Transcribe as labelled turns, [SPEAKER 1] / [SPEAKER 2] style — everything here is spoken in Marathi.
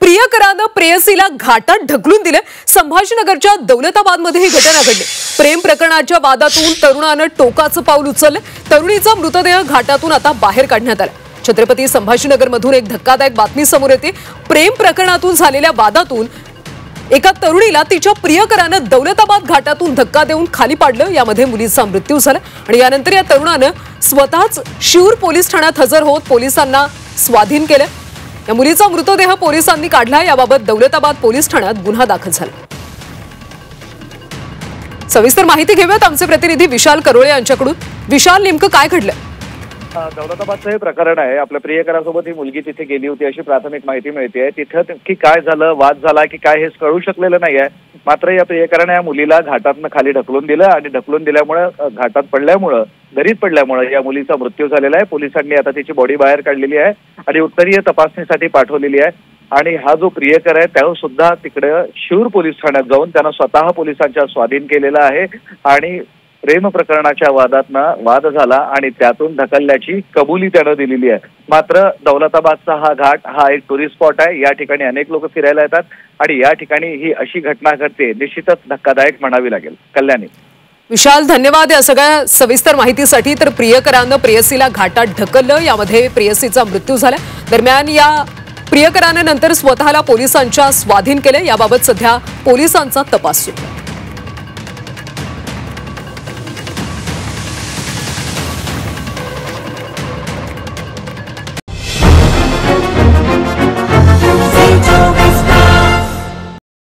[SPEAKER 1] प्रियकरानं प्रेयसीला घाटात ढकलून दिले। संभाजीनगरच्या दौलताबादमध्ये ही घटना घडली। प्रेम प्रकरणाच्या वादातून तरुणानं टोकाचं पाऊल उचलले। तरुणीचा मृतदेह घाटातून आता बाहेर काढण्यात आला। छत्रपती संभाजीनगरमधून एक धक्कादायक बातमी समोर येते। प्रेम प्रकरणातून झालेल्या वादातून एका तरुणीला तिच्या प्रियकरानं दौलताबाद घाटातून धक्का देऊन खाली पाडलं। यामध्ये मुलीचा मृत्यू झाला आणि यानंतर या तरुणानं स्वतःच शिऊर पोलीस ठाण्यात हजर होत पोलिसांना स्वाधीन केलं। या मुलीचा मृतदेह पोलिसांनी काढला। याबाबत दौलताबाद पोलीस ठाण्यात गुन्हा दाखल झाला। सविस्तर माहिती घेऊयात आमचे प्रतिनिधी विशाल करोळे यांच्याकडून। विशाल, नेमकं काय घडलं?
[SPEAKER 2] दौलताबादचं हे प्रकरण आहे। आपल्या प्रियकरासोबत ही मुलगी तिथे गेली होती अशी प्राथमिक माहिती मिळते। तिथं की काय झालं, वाद झाला की काय हे कळू शकलेलं नाहीये। मात्र या प्रियकराने या मुलीला घाटातनं खाली ढकलून दिलं आणि ढकलून दिल्यामुळे घाटात पडल्यामुळे दरीत पडल्यामुळे या मुलीचा मृत्यू झालेला आहे। पोलिसांनी आता तिची बॉडी बाहेर काढलेली आहे आणि उत्तरीय तपासणीसाठी पाठवलेली आहे। आणि हा जो प्रियकर आहे त्याला सुद्धा तिकडे शिऊर पोलीस ठाण्यात जाऊन त्यानं स्वतः पोलिसांच्या स्वाधीन केलेला आहे आणि प्रेम प्रकरणाच्या वाद झाला आणि त्यातून ढकलल्याची कबुली त्यानं दिलेली आहे। मात्र दौलताबादचा हा घाट हा एक टुरिस्ट स्पॉट आहे। या ठिकाणी अनेक लोक फिरायला येतात आणि या ठिकाणी ही अशी घटना घडते, निश्चितच धक्कादायक म्हणावी लागेल। कल्याणी,
[SPEAKER 1] विशाल, धन्यवाद या सगळ्या सविस्तर माहितीसाठी। तर प्रियकरानं प्रेयसीला घाटात ढकललं, यामध्ये प्रेयसीचा मृत्यू झाला। दरम्यान या प्रियकरानं नंतर स्वतःला पोलिसांच्या स्वाधीन केले। याबाबत सध्या पोलिसांचा तपास सुरू आहे।